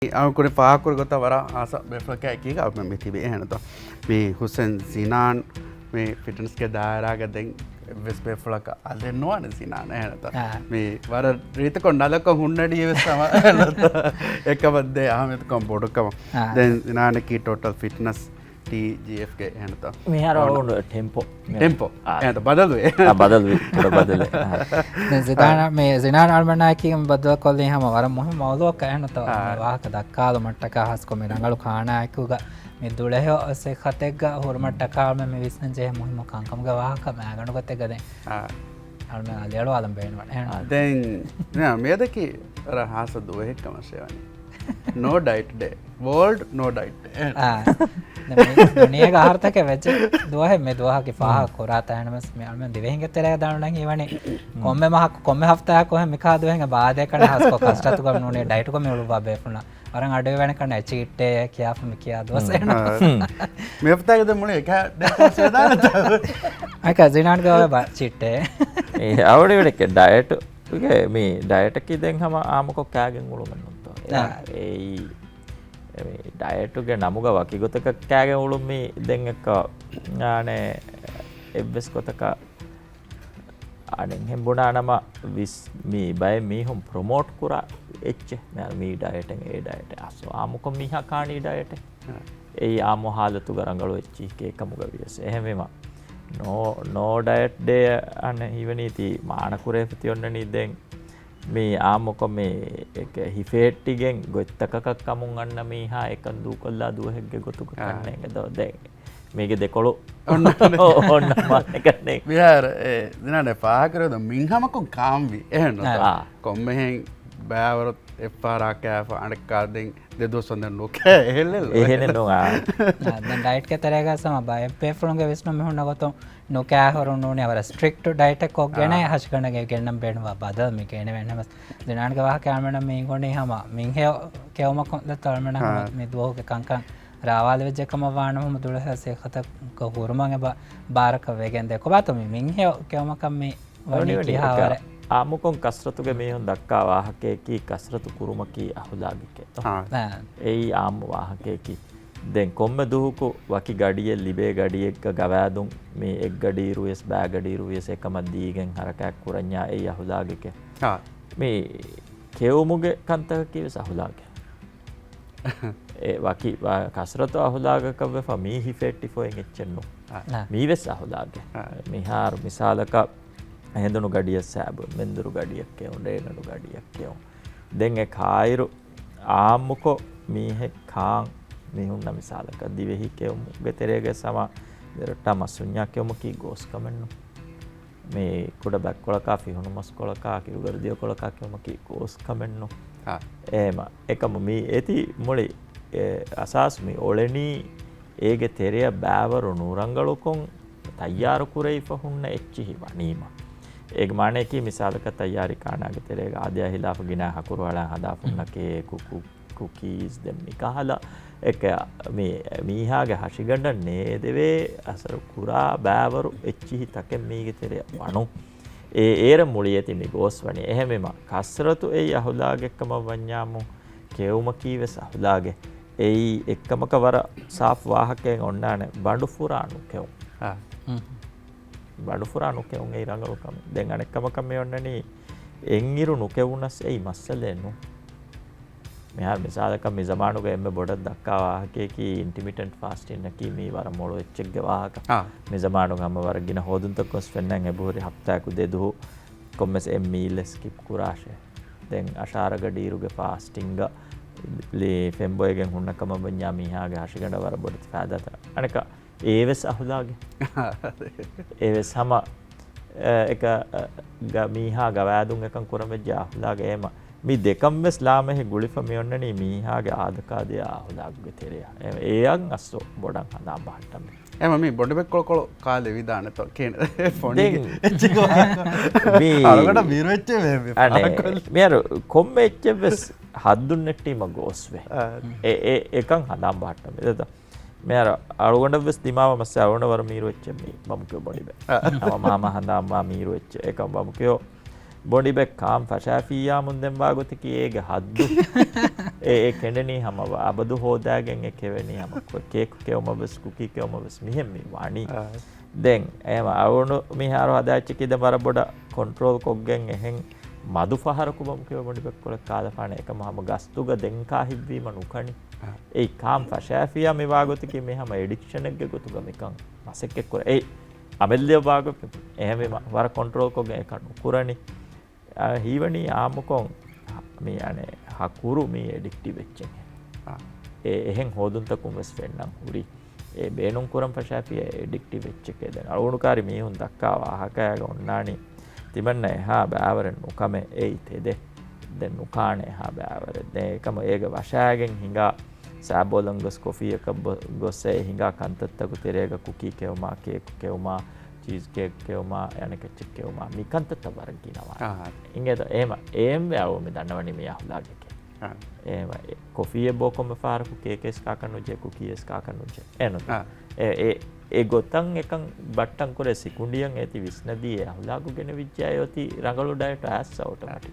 Aku pahakur gota wara asa beflaka ki ga me tibe hen to me Hussein Sinan me fitness ke daara ga den ves beflaka ade no an Sinan hen to me wara rit ko nalaka hunnadi sama ekabadde ahmed kom bodukam then Sinan ki total fitness TGF ke hen to me haro tempo hen to badalu badal zidana me zinan almana ki badal kolli hama wara muhim mawdu ka hen to wahaka dakkala mattaka has ko me rangalu khana akuga me duleho se khategga hormattaka me visnan je muhim kankam ga wahaka me aganu gotte gade almana lelo alam beenwa then na me daki ra hasa do hekama sevani no diet day world no diet day दुनिया का अर्थ के वजह दुआ है मैं दुआ की फाहा कोराता है नमस में अलमें दिवेंगे तेरे दान लंगी वाने कोम्मे हफ्ता को है मिखा दुएंगे बाद है करना उसको कष्ट तो कम नूने डाइट को मैं उलवा बेफुना और अडे वाने करना चीटे क्या फिर क्या दोस्त है ना मैं हफ्ता के तो मुझे क्या देखो सेदा आई का जिनान का बा चीटे आवड़े वड़े के डाइट के मी डाइट की देंग हम आम को क्या गेंग उलो मन तो ಡಯಟುಗೆ ನಮಗ ವಕಿ ಗೊತ್ತಕ ಕ್ಯಾಗೆ ಉಳುಮಿ ದೆಂಗಕ್ಕ ಆನೆ ಎವ್ವೆಸ್ ಗೊತ್ತಕ ಆನೆ ಹೆಂಬುಣ ನಮ ವಿಸ್ ಮಿ ಬೈ ಮಿ ಹುಂ ಪ್ರಮೋಟ್ ಕುರ ಎಚ್ಚೆ ಮಿ ಡಯಟ್ ಎ ಡಯಟ್ ಅಸೋ ಆಮುಕ ಮಿ ಹಾ ಕಾಣಿ ಡಯಟ್ ಎ ಆಮು ಹಾಲತು ಗರಂಗಳು ಎಚ್ಚಿ ಕೇಕಮುಗ ವಿಯಸ್ ಎಹೆಮೆಮ ನೋ ಡಯಟ್ ಡೇ ಆನೆ ಇವನೀತಿ ಮಾಣಕುರೆ ಫತಿಯೊನ್ನನಿ ದೆಂಗ್ මේ ආමොක මේ එක හිෆේට්ටිගෙන් ගොත්තකක් කමුන් අන්න මීහා එකන් දූ කොල්ලා දුවහෙක්ගේ ගොතු කරන්න එකද දැන් මේක දෙකොළු ඔන්න මානකන්නේ විහාර දිනානේ පාකරද මින්හමකුන් කාම්වි එහෙනම් කොම්මෙහෙන් බෑවරොත් එපාරා කෑෆ අනකාදෙන් දෙදොසඳ නොකෑ එහෙල්ල එහෙන නොආ දැන් ඩයට් के तरह का सम बाय पेफरोंगे विष्णु में होना तो नो क्या होरोने अवर स्ट्रिक्ट डाइट को गेने हज करने के गेनम बेणवा बदल में केने वेने बस दिनान के वाह कैमरा में इंगोने हम मिंगे के ओमा को तळमण में दो के कंका रावाल वेजे कम वाण हम दुळ से खत को हुरमांगे बार का वेगेन देखो बात में मिंगे के ओमा कम में वनी की हावरे ආමුකොන් කස්රතුගේ මේහොන් දක්කා වාහකයකි කස්රතු කුරුමකි අහුදාගිකේ එයි ආම වාහකයකි දැන් කොම්ම දුහුකු වකි ගඩිය ලිබේ ගඩියෙක්ක ගවෑදුම් මේ එක් ගඩීරුවෙස් බෑ ගඩීරුවෙස් එකම දීගෙන් හරකයක් කුරඤ්ඤා එයි අහුදාගිකේ මේ කෙවුමුගේ කන්තක කිවස් අහුදාගේ ඒ වකි කස්රතු අහුදාගක වෙ ෆමී හිෆෙට්ටි ෆෝෙන් එච්චෙන්නු මීවෙස් අහුදාගේ මිහාර මිසාලක එහෙඳුණු ගඩිය සෑබ මෙන්දුරු ගඩියක් කියවුන් ඩේනඩු ගඩියක් කියවුන් දෙන් ඒ කායිරු ආම්මුකෝ මීහෙ කාන් මිහුන්න මිසාලක දිවෙහි කියවුම් ගෙතරේගේ සම දෙරට මසුඤ්ඤා කියවුම කී ගෝස් කමන්නු මේ කුඩ බැක් කොලකා ෆිහුණු මස් කොලකා කිරු ගර්දිය කොලකා කියවුම කී ගෝස් කමන්නු එහෙම එකම මේ ඒති මොලි අසාස් මේ ඔලෙනි ඒගේ තෙරය බෑවරු නුරංගලුකොන් තයාරු කුරේ ෆහුන්න එච්චි වනීම एक माने की मिसाल का तैयारी करना के तेरे आद्या हिलाफ गिना हकुर वाला हदाफुन के कुकीज देम निकाला एक मीहा के हशिगंड ने देवे असर कुरा बावरु एच्ची तके मीगे तेरे वणु ඒර මුලියති මේ ගෝස්වණි එහෙමම කස්රතු ඒ අහුලාගෙක්කම වඤ්ඤාමු කෙවුම කීවස් අහුලාගේ ඒ එක්කමක වර සාෆ් වාහකයෙන් ඔන්නානේ බඩු ෆුරානු කෙවුම් බඩු ෆුරානු කෙවුම් ඒ රංගලකම දැන් අනෙක්කමක මේ ඔන්නනි එංගිරු නුකෙවුනස් ඒ මස්සලෙනු මෙහර මිසාලක මේ zamanuක එම්බ බොඩක් දක්කා වාහකේකි ඉන්ටිමිටන්ට් ෆාස්ටින් නකි මේ වර මොළො එච්චෙක්ගේ වාහක මේ zamanuක හැම වරගින හොදුන්ත කොස් වෙන්නන් එබුරි හප්තාකු දෙදු කොම්මස් එම් මීල් ස්කිප් කුරාෂේ දැන් අශාරග ඩීරුගේ ෆාස්ටින්ග ලේ ෆෙම්බොයගෙන් හුන්නකම බඤ්ඤා මීහාගේ හෂිගඩ වර බොඩත් ෆාදත අනක ඒවස් අහුලාගේ ඒවස් හැම එක මීහා ගවෑදුන් එකන් කුරමෙජ්ජා අහුලාගේ එම මේ දෙකම ඉස්ලාමෙහි ගුලිෆ මෙොන්නනි මීහාගේ ආදකාදිය අහුලාගේ තෙරිය ඒයන් අස්සෝ බොඩන් හදා බහට්ටම එම මේ බොඩබෙක් කොල කාලේ විදාන තෝ කියන ෆෝන් එච්චිකෝ මේ අරකට බීර වෙච්ච මේ අනේ මෙර කොම්මෙ එච්චෙස් හද්දුන් නෙට්ටිම ගෝස්වේ ඒ එකන් හදා බහට්ටම එතත මෙර අරුගොඩ වෙස් දිමාව මස්ස අරුණ වර මීර වෙච්ච මේ බමුකෝ බොඩිබ මාමා හදා මා මීර වෙච්ච එකම් බමුකෝ බොඩි බෙක් කාම් ෆෂාෆියා මුන්දෙන් වාගොති කීගේ හද්දු ඒ කෙඩනී හම අබදු හෝදාගෙන් කෙවනි හම කේක් කෙවම බස් කුකී කෙවම බස් මෙහෙම වානී දැන් ඒම අවුණු මිහාරු හදාච්චකිද බර බොඩ කොන්ට්‍රෝල් කොග්ගෙන් එහෙන් මදු පහරකුබම් කෙවමඩි පෙක්කොල කාලපාන එක මහම ගස්තුග දෙංකා හිබ්වීම නුකනි ඒ කාම් ෆශෑෆියා මෙවාගොතික මෙහම එඩික්ෂණක්ග ගොතුගමිකං මසෙක්කෙක් කොර ඒ අමෙල්ලිය භාග එහෙම වර කොන්ට්‍රෝල් කොග එක නුකුරණි හීවනී ආමකොන් මේ අනේ හකුරු මේ එඩික්ටි වෙච්චෙන් එහෙන් හෝදුන්තකුම් වෙස් වෙන්නම් හුරි ඒ බේනුම් කුරම් පශාපිය එඩික්ටි වෙච්චකේ දැන් අලුණුකාරි මීහුන් දක්කා වාහකයක ඔන්නානි තිබන්න එහා බෑවරෙන් නුකම එයි තෙදෙ දැන් නුකාණ එහා බෑවර දැන් එකම ඒක වශාගෙන් හිඟා සෑබෝලංගස් කොෆී එක ගොස්සේ හිඟා කන්තත්තකු තෙරේග කුකී කෙවමා කේක් කෙවමා චීස් කේක් කෙවමා යන කෙච්චක් කෙවමා මි කන්තත්ත වරගිනවා ඉංගෙද එහෙම වැවුම දන්නවනි මේ අහුලාගේ කොෆිය බෝකොම පාරකු කේකෙස් කාකනුජය කුකියස් කාකනුජය එනු ඒ ගොතන් එකන් බට්ටන් කොර සිකුණ්ඩියන් ඇති විස්නදී අහුලාගු ගෙන විච්චායෝති රඟලු ඩයට ඇස් අවටමටි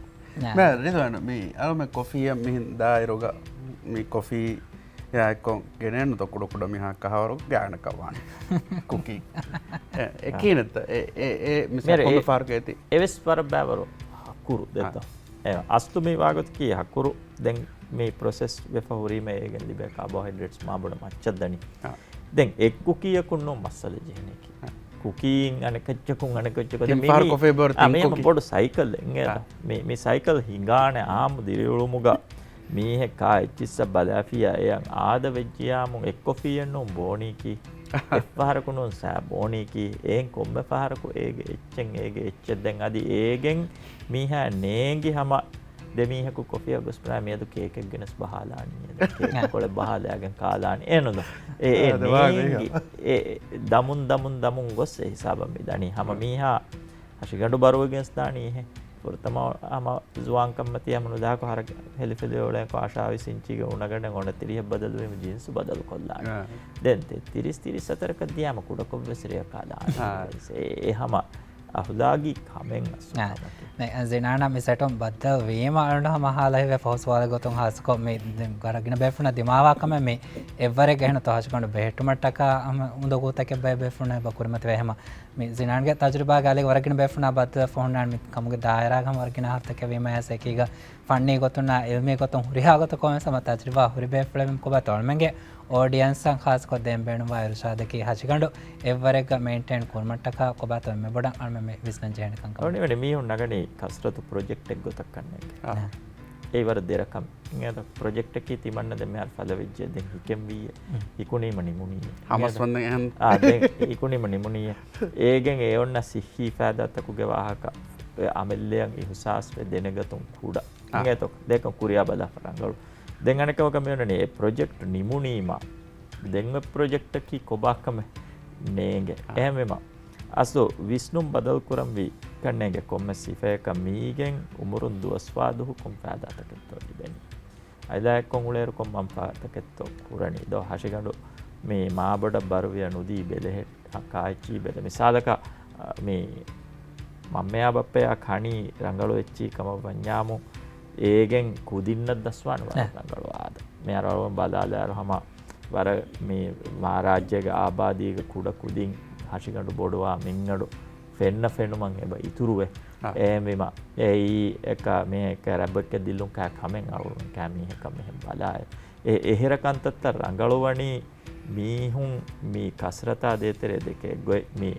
රිදවන මේ අලම කොෆිය මිහින් දායිරෝග මේ කොෆී යකොන් ගෙනන්න තොකුඩකුඩ මිහා කහවරු ගානකවාන කුකී එකනත මිස පාර්ක ඇති එවෙස් පර බෑවරු හකුරු දෙත අස්තු මේ වාගොත් කිය හකුරු දැන් මේ ප්‍රොසෙස් වෙෆහුරීම ඒගෙන් ලිබේ කාබෝහයිඩ්‍රේට්ස් මාබොඩ මච්චද්දනි දැන් එක් කුකියකුන්නෝ මස්සල ජෙහනකි කුකීන් අනකච්චකුන් අනකච්චකොද මේ පොඩ සයිකල් මේ සයිකල් හිඟාන ආමු දිරියුළුමුග මීහෙ කා එච්චිස්ස බදාෆියා එයන් ආද වෙජ්ජියාමුන් එක් කොෆියන්නෝ බෝනීකි එපහරකුණුන් සෑ බෝනීකි ඒන් කොම්ම පහරකු ඒගේ එච්චෙන් ඒගේ එච්චෙත් දැන් අදි ඒගෙන් මීහා නේගි හම දෙමීහකු කොෆිය ගොස් ප්‍රාමියදු කේකෙක් ගෙනස් බහලානියද කේක කොළ බහලයාගෙන් කාලානි එනුද ඒ දමුන් ගොස් හිසාබම් දනි හම මීහා හශිගඩු බරුවගෙන්ස් දානී එහෙ පුරතම අම ජුවාන්කම්මතිය මනු දාක හර හෙලිෆෙදෝලේ කාශාවි සිංචිග උණගඩ ගොඩ තිරිය බදලුවීම ජීන්සු බදලු කොල්ලාන දැන් 34 දියාම කුඩ කොබ්බසිරිය කාලා ඒ හම අහුදාගී කමෙන් ಜಿನಾಣ ಮಿಸಟಂ ಬದ್ದ ವೇಮಾಣ ಮಹಾಲೈವೆ ಫೌಸ್ವಾಲ ಗೊತ್ತಂ ಹಾಸ್ಕೊ ಮೇ ಗರಗಿನ ಬೇಫುನ ದಿಮಾವಾಕಮ ಮೇ ಎವ್ವರೆ ಗೆಹನ ತಹಸ್ಕೊಂಡು ಬೇಟು ಮಟ್ಟಕ ಉಂದ ಗೋತಕ್ಕೆ ಬೈ ಬೇಫುನ ಬಕುರಿ ಮತ ವೇಹಮ ಮೇ ಜಿನಾಣ್ಗೆ ತಜುರ್ಬಾ ಗಾಲೆ ವರಗಿನ ಬೇಫುನ ಬದ್ದ ಫೋನ್ ನಾನ್ ಮಿ ಕಮಗೆ ದಾಯರಾಗ ವರಗಿನ ಹರ್ತಕ್ಕೆ ವೇಮ ಸೆಕೀಗ ಫಣ್ಣಿ ಗೊತ್ತುನ ಇಲ್ಮಿ ಗೊತ್ತಂ ಹುರಿಹಾ ಗೊತ್ತ ಕೊಮೆ ಸಮ ತಜುರ್ಬಾ ಹುರಿ ಬೇಫುಳ ಮಿ ಕೊಬ ತೊಳ್ಮೆಂಗೆ ऑडियंस खास को देम बेणु वायरसाद की हचगंडो एवरेग मेंटेन कोरमटका कोबात में बड़ा अन में विस्न जेण कंक ओनी वेडी मी नगणी कसरत प्रोजेक्ट एक गोतक कन्ने ඒ වර දෙරකම් ඉංගත ප්‍රොජෙක්ට් එකේ තිබන්න දැන් මෙහර ඵල විජ්‍ය දැන් හිකෙම් වී ඉකුණීම නිමුණී හමස් වන්දන් එහෙන් දැන් ඉකුණීම නිමුණී ඒගෙන් ඒ ඔන්න සිහි ෆෑදත්තකුගේ වාහක අමෙල්ලයන් ඉහුසාස් වෙ දෙනගතුන් කුඩා ඉංගත දෙක කුරියා බලා පරංගලු දැන් අනකව කමියුනේ ප්‍රොජෙක්ට් නිමුණීම දැන් ප්‍රොජෙක්ට් කි කොබාකම නේගේ එහෙමම අසෝ විස්නුම් බදල් කරම් වී කන්නේගේ කොම්මසි ෆේක මීගෙන් උමුරුන් දුස්වාදුහු කොම්පාදාතකෙත්තෝ ඉබෙනි අයිලා කොංගුලේර කොම් මම්පාතකෙත්තෝ කුරණි දෝ හෂිගඬු මේ මාබඩ බරුවිය නුදී බෙලෙහෙ අකායිචි බෙල මිසාලක මේ මම්මයා බප්පයා කණි රංගලෝ එච්චි කම වඤ්ඤාමු ඒගෙන් කුදින්න දස්වාන රංගලෝ ආද මේ අරවම බලාලාර හම වර මේ මහරජ්‍යගේ ආබාදීක කුඩ කුදින් හෂිගඬු බොඩවා මින්ගඩු ෆෙන්න ෆෙනුමන් එබ ඉතුරුවේ එහෙමම ඒයි එක මේ එක රැබක දිල්ලුම් කා කමෙන් අවුරුන් කැමී එක මෙහෙම බලාය ඒ එහෙරකන්තත් රංගලවණි මීහුන් මේ කසරතා දෙතරේ දෙකේ ගොයි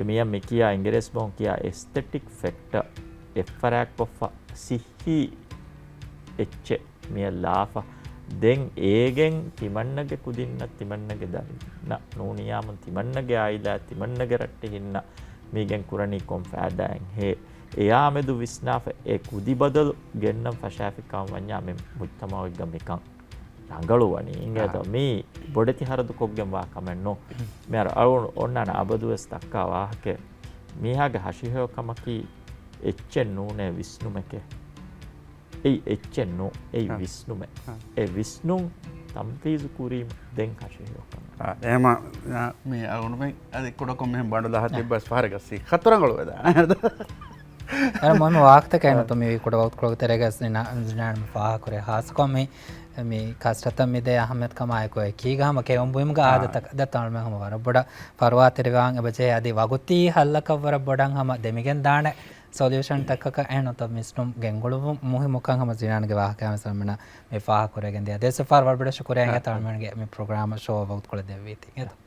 මේ මිකියා ඉංග්‍රීසි බොන් කියා එස්තෙටික් ෆැක්ටර් එෆරක් කොෆ සිහි එච්ච මේ ලාෆා දැන් ඒගෙන් තිමන්නගේ කුදින්න තිමන්නගේ දන්න නෝනියාම තිමන්නගේ ආයිලා තිමන්නගේ රට්ටේ හින්න මේගෙන් කුරණී කොම් ෆෑදාන් හේ එයා මෙදු විස්නාෆ ඒ කුදි බදල් ගෙන්නම් ෆෂාෆිකම් වඤ්ඤා මෙ මුත්තමාව ගම්මිකම් රංගලුවනි ඉංගත මේ බොඩති හරදු කොග්ගෙන් වා කමන්නෝ මේ අර ඔන්නන අබදුවස් දක්කා වාහකේ මීහාගේ හෂිහෝ කමකි එච්චෙන් නෝනේ විස්නුමකේ ඒ එච්චෙන් නෝ ඒ විස්නුම ඒ විස්නුම් තම්පීසු කුරීම දෙන් හෂිහෝ කම එහෙම මේ අරුණුමෙන් අද කොට කොම් මෙහෙම බණ්ඩ 10 තිබ්බස් පාරකස්සී හතරංගල වේද මොම වාක්ත කෑන තුම කුඩ වත්කොළ තෙරගස් නාම පාහකුරේ හාස්කොම මේ කස්රත මිද අහමත්කමයකොය කීගහම කෙවම්බුයම ආදතක් දතල්ම හම වර බොඩ පරවාතිරවාන් එබචේ අධි වගුත්ති හල්ලකවර බොඩන් හම දෙමිගෙන් දාන සොලියෂන් තක්ක ඇනොත මිස්නුම් ගෙංගොලු මුහි මොකන් හම ජිනානගේ වාහකෑම සමන මේ පාහකුරගෙන්ද දේශ පාර්වල් බඩ ශුකරයන් තල්මගේ මේ ප්‍රග්‍රාම ශෝවෞත් කොළ දෙවීති.